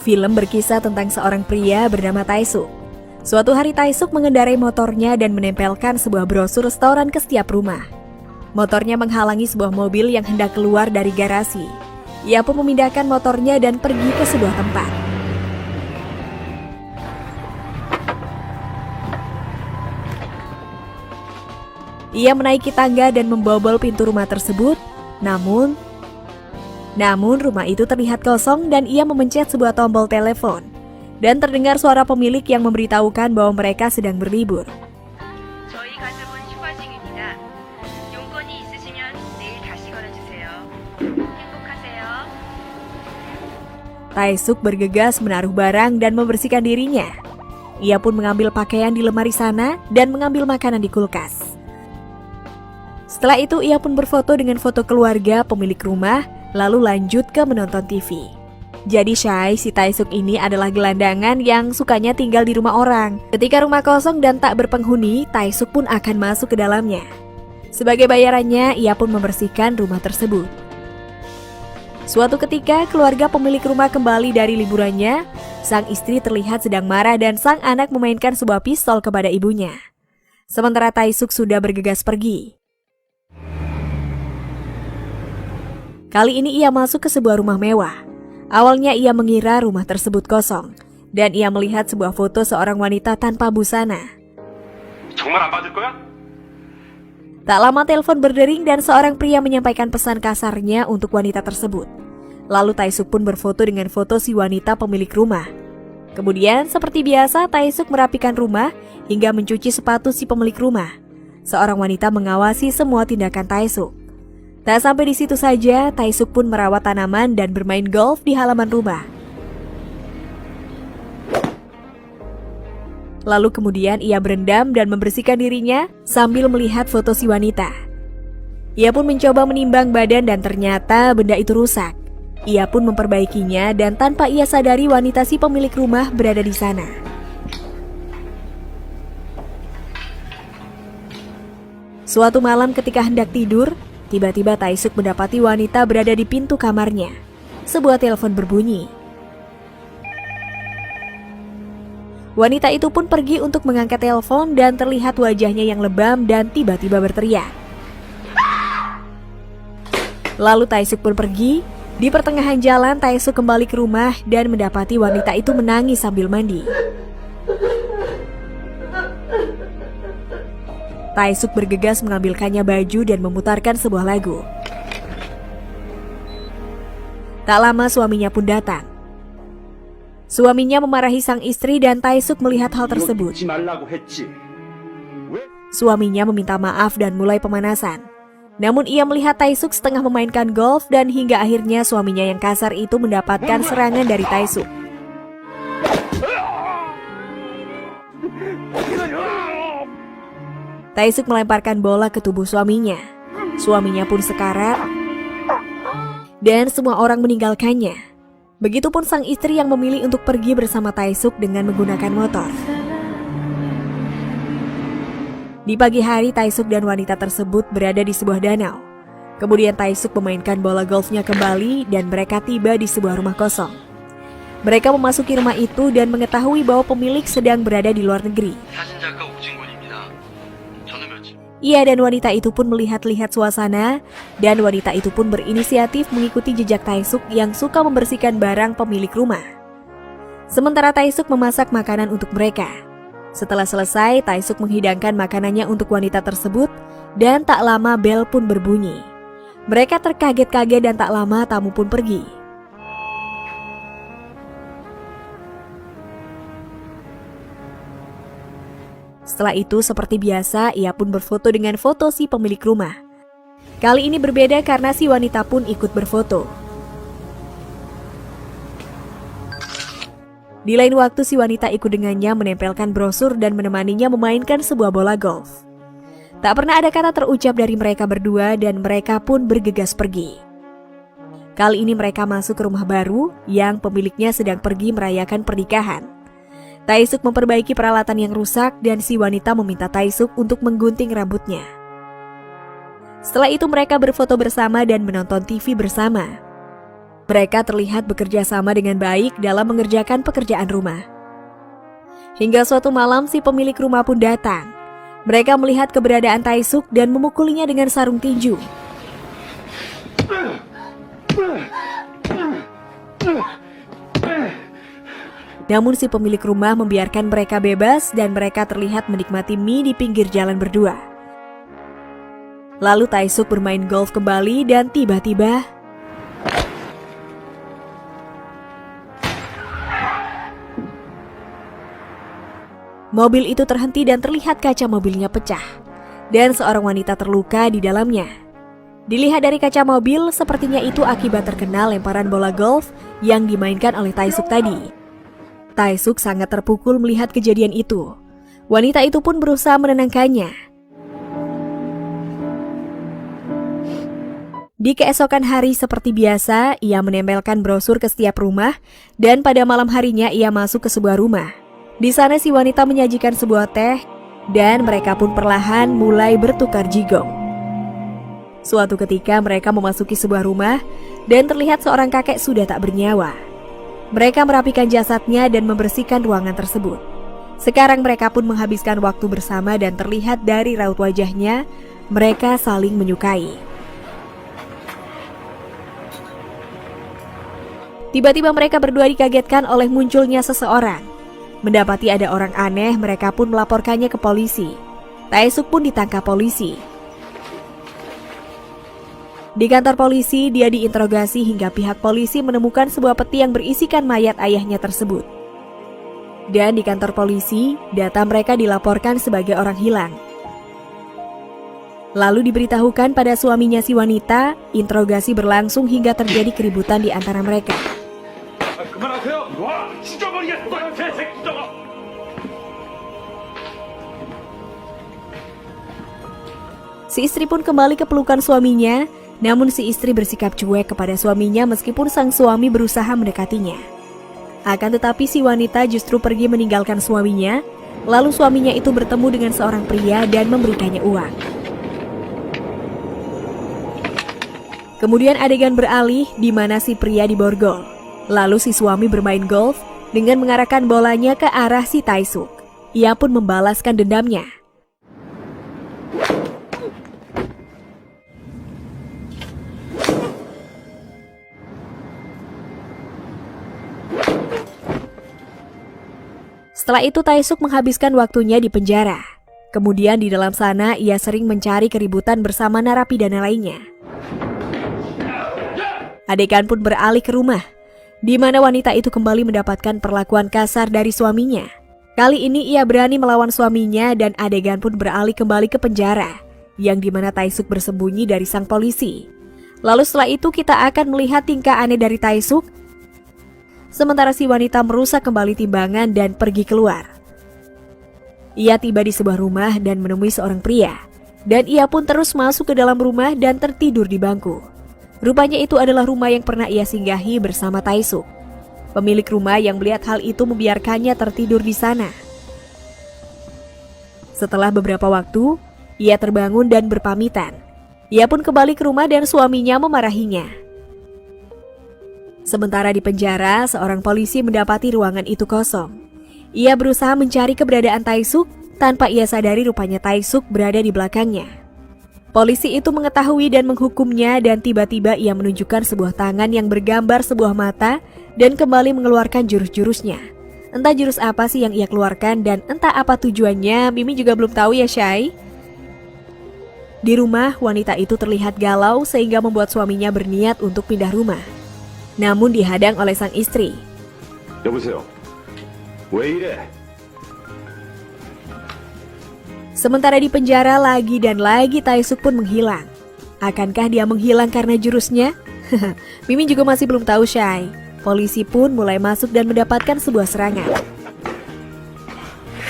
Film berkisah tentang seorang pria bernama Taesuk. Suatu hari Taesuk mengendarai motornya dan menempelkan sebuah brosur restoran ke setiap rumah. Motornya menghalangi sebuah mobil yang hendak keluar dari garasi. Ia pun memindahkan motornya dan pergi ke sebuah tempat. Ia menaiki tangga dan membobol pintu rumah tersebut, namun rumah itu terlihat kosong dan ia memencet sebuah tombol telepon. Dan terdengar suara pemilik yang memberitahukan bahwa mereka sedang berlibur. Taesuk bergegas menaruh barang dan membersihkan dirinya. Ia pun mengambil pakaian di lemari sana dan mengambil makanan di kulkas. Setelah itu ia pun berfoto dengan foto keluarga pemilik rumah, lalu lanjut ke menonton TV. Jadi Shai, si Taesuk ini adalah gelandangan yang sukanya tinggal di rumah orang. Ketika rumah kosong dan tak berpenghuni, Taesuk pun akan masuk ke dalamnya. Sebagai bayarannya, ia pun membersihkan rumah tersebut. Suatu ketika, keluarga pemilik rumah kembali dari liburannya. Sang istri terlihat sedang marah dan sang anak memainkan sebuah pistol kepada ibunya. Sementara Taesuk sudah bergegas pergi. Kali ini ia masuk ke sebuah rumah mewah. Awalnya ia mengira rumah tersebut kosong, dan ia melihat sebuah foto seorang wanita tanpa busana. Tak lama telepon berdering dan seorang pria menyampaikan pesan kasarnya untuk wanita tersebut. Lalu Taesuk pun berfoto dengan foto si wanita pemilik rumah. Kemudian seperti biasa Taesuk merapikan rumah hingga mencuci sepatu si pemilik rumah. Seorang wanita mengawasi semua tindakan Taesuk. Tak sampai di situ saja, Taesuk pun merawat tanaman dan bermain golf di halaman rumah. Lalu kemudian ia berendam dan membersihkan dirinya sambil melihat foto si wanita. Ia pun mencoba menimbang badan dan ternyata benda itu rusak. Ia pun memperbaikinya dan tanpa ia sadari wanita si pemilik rumah berada di sana. Suatu malam ketika hendak tidur, tiba-tiba Taesuk mendapati wanita berada di pintu kamarnya. Sebuah telepon berbunyi. Wanita itu pun pergi untuk mengangkat telepon dan terlihat wajahnya yang lebam dan tiba-tiba berteriak. Lalu Taesuk pun pergi. Di pertengahan jalan Taesuk kembali ke rumah dan mendapati wanita itu menangis sambil mandi. Taesuk bergegas mengambilkannya baju dan memutarkan sebuah lagu. Tak lama suaminya pun datang. Suaminya memarahi sang istri dan Taesuk melihat hal tersebut. Suaminya meminta maaf dan mulai pemanasan. Namun ia melihat Taesuk setengah memainkan golf dan hingga akhirnya suaminya yang kasar itu mendapatkan serangan dari Taesuk. Taesuk melemparkan bola ke tubuh suaminya. Suaminya pun sekarat dan semua orang meninggalkannya. Begitupun sang istri yang memilih untuk pergi bersama Taesuk dengan menggunakan motor. Di pagi hari Taesuk dan wanita tersebut berada di sebuah danau. Kemudian Taesuk memainkan bola golfnya kembali dan mereka tiba di sebuah rumah kosong. Mereka memasuki rumah itu dan mengetahui bahwa pemilik sedang berada di luar negeri. Ia dan wanita itu pun melihat-lihat suasana, dan wanita itu pun berinisiatif mengikuti jejak Taesuk yang suka membersihkan barang pemilik rumah. Sementara Taesuk memasak makanan untuk mereka. Setelah selesai, Taesuk menghidangkan makanannya untuk wanita tersebut, dan tak lama bel pun berbunyi. Mereka terkaget-kaget dan tak lama tamu pun pergi. Setelah itu seperti biasa, ia pun berfoto dengan foto si pemilik rumah. Kali ini berbeda karena si wanita pun ikut berfoto. Di lain waktu si wanita ikut dengannya menempelkan brosur dan menemaninya memainkan sebuah bola golf. Tak pernah ada kata terucap dari mereka berdua dan mereka pun bergegas pergi. Kali ini mereka masuk ke rumah baru yang pemiliknya sedang pergi merayakan pernikahan. Taesuk memperbaiki peralatan yang rusak dan si wanita meminta Taesuk untuk menggunting rambutnya. Setelah itu mereka berfoto bersama dan menonton TV bersama. Mereka terlihat bekerja sama dengan baik dalam mengerjakan pekerjaan rumah. Hingga suatu malam si pemilik rumah pun datang. Mereka melihat keberadaan Tae-suk dan memukulinya dengan sarung tinju. Namun si pemilik rumah membiarkan mereka bebas dan mereka terlihat menikmati mie di pinggir jalan berdua. Lalu Tae-suk bermain golf kembali dan tiba-tiba mobil itu terhenti dan terlihat kaca mobilnya pecah. Dan seorang wanita terluka di dalamnya. Dilihat dari kaca mobil, sepertinya itu akibat terkena lemparan bola golf yang dimainkan oleh Tae-suk tadi. Tae-suk sangat terpukul melihat kejadian itu. Wanita itu pun berusaha menenangkannya. Di keesokan hari seperti biasa, ia menempelkan brosur ke setiap rumah dan pada malam harinya ia masuk ke sebuah rumah. Di sana si wanita menyajikan sebuah teh dan mereka pun perlahan mulai bertukar jigong. Suatu ketika mereka memasuki sebuah rumah dan terlihat seorang kakek sudah tak bernyawa. Mereka merapikan jasadnya dan membersihkan ruangan tersebut. Sekarang mereka pun menghabiskan waktu bersama dan terlihat dari raut wajahnya, mereka saling menyukai. Tiba-tiba mereka berdua dikagetkan oleh munculnya seseorang. Mendapati ada orang aneh, mereka pun melaporkannya ke polisi. Tae-suk pun ditangkap polisi. Di kantor polisi, dia diinterogasi hingga pihak polisi menemukan sebuah peti yang berisikan mayat ayahnya tersebut. Dan di kantor polisi, data mereka dilaporkan sebagai orang hilang. Lalu diberitahukan pada suaminya si wanita, interogasi berlangsung hingga terjadi keributan di antara mereka. Si istri pun kembali ke pelukan suaminya. Namun si istri bersikap cuek kepada suaminya meskipun sang suami berusaha mendekatinya. Akan tetapi si wanita justru pergi meninggalkan suaminya, lalu suaminya itu bertemu dengan seorang pria dan memberikannya uang. Kemudian adegan beralih di mana si pria diborgol. Lalu si suami bermain golf dengan mengarahkan bolanya ke arah si Tae-suk. Ia pun membalaskan dendamnya. Setelah itu Tae-suk menghabiskan waktunya di penjara. Kemudian di dalam sana ia sering mencari keributan bersama narapidana lainnya. Adegan pun beralih ke rumah, di mana wanita itu kembali mendapatkan perlakuan kasar dari suaminya. Kali ini ia berani melawan suaminya dan adegan pun beralih kembali ke penjara, yang di mana Tae-suk bersembunyi dari sang polisi. Lalu setelah itu kita akan melihat tingkah aneh dari Tae-suk. Sementara si wanita merusak kembali timbangan dan pergi keluar. Ia tiba di sebuah rumah dan menemui seorang pria. Dan ia pun terus masuk ke dalam rumah dan tertidur di bangku. Rupanya itu adalah rumah yang pernah ia singgahi bersama Tae-suk. Pemilik rumah yang melihat hal itu membiarkannya tertidur di sana. Setelah beberapa waktu, ia terbangun dan berpamitan. Ia pun kembali ke rumah dan suaminya memarahinya. Sementara di penjara, seorang polisi mendapati ruangan itu kosong. Ia berusaha mencari keberadaan Tae-suk, tanpa ia sadari rupanya Tae-suk berada di belakangnya. Polisi itu mengetahui dan menghukumnya dan tiba-tiba ia menunjukkan sebuah tangan yang bergambar sebuah mata dan kembali mengeluarkan jurus-jurusnya. Entah jurus apa sih yang ia keluarkan dan entah apa tujuannya, Mimi juga belum tahu ya Shai. Di rumah, wanita itu terlihat galau sehingga membuat suaminya berniat untuk pindah rumah. Namun dihadang oleh sang istri. 여보세요. 왜 이래? Sementara di penjara lagi dan lagi Tae-suk pun menghilang. Akankah dia menghilang karena jurusnya? Mimin juga masih belum tahu Shai. Polisi pun mulai masuk dan mendapatkan sebuah serangan.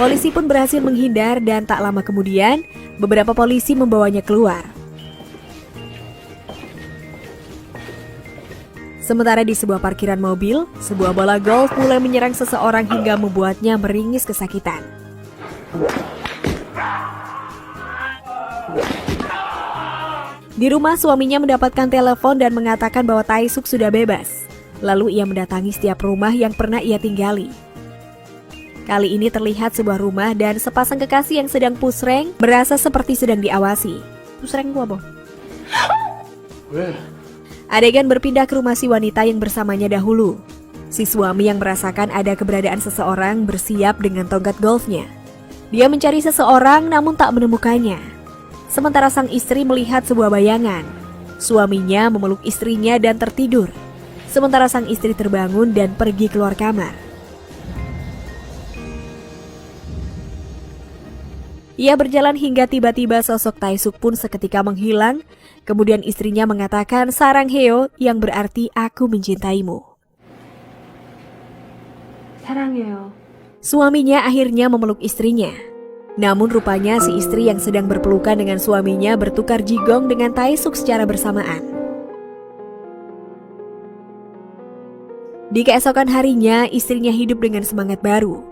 Polisi pun berhasil menghindar dan tak lama kemudian beberapa polisi membawanya keluar. Sementara di sebuah parkiran mobil, sebuah bola golf mulai menyerang seseorang hingga membuatnya meringis kesakitan. Di rumah suaminya mendapatkan telepon dan mengatakan bahwa Tae-suk sudah bebas. Lalu ia mendatangi setiap rumah yang pernah ia tinggali. Kali ini terlihat sebuah rumah dan sepasang kekasih yang sedang pusreng merasa seperti sedang diawasi. Pusreng gua, Boh. Adegan berpindah ke rumah si wanita yang bersamanya dahulu. Si suami yang merasakan ada keberadaan seseorang bersiap dengan tongkat golfnya. Dia mencari seseorang namun tak menemukannya. Sementara sang istri melihat sebuah bayangan. Suaminya memeluk istrinya dan tertidur. Sementara sang istri terbangun dan pergi keluar kamar. Ia berjalan hingga tiba-tiba sosok Tae-suk pun seketika menghilang. Kemudian istrinya mengatakan sarangheo yang berarti aku mencintaimu. 사랑해요. Suaminya akhirnya memeluk istrinya. Namun rupanya si istri yang sedang berpelukan dengan suaminya bertukar jigong dengan Tae-suk secara bersamaan. Di keesokan harinya, istrinya hidup dengan semangat baru.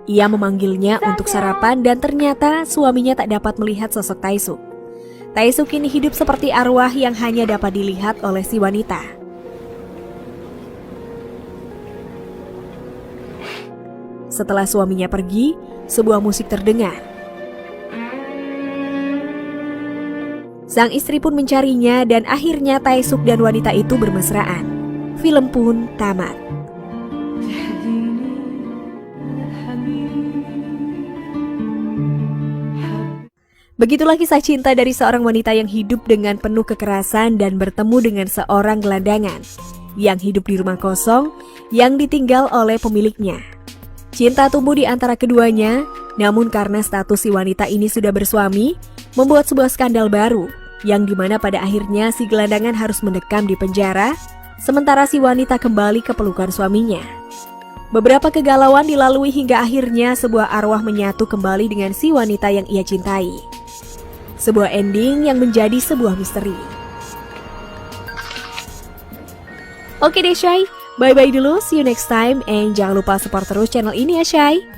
Ia memanggilnya untuk sarapan dan ternyata suaminya tak dapat melihat sosok Tae-suk. Tae-suk kini hidup seperti arwah yang hanya dapat dilihat oleh si wanita. Setelah suaminya pergi, sebuah musik terdengar. Sang istri pun mencarinya dan akhirnya Tae-suk dan wanita itu bermesraan. Film pun tamat. Begitulah kisah cinta dari seorang wanita yang hidup dengan penuh kekerasan dan bertemu dengan seorang gelandangan yang hidup di rumah kosong yang ditinggal oleh pemiliknya. Cinta tumbuh di antara keduanya, namun karena status si wanita ini sudah bersuami, membuat sebuah skandal baru yang dimana pada akhirnya si gelandangan harus mendekam di penjara, sementara si wanita kembali ke pelukan suaminya. Beberapa kegalauan dilalui hingga akhirnya sebuah arwah menyatu kembali dengan si wanita yang ia cintai. Sebuah ending yang menjadi sebuah misteri. Oke deh Shay, bye-bye dulu, see you next time, and jangan lupa support terus channel ini ya Shay.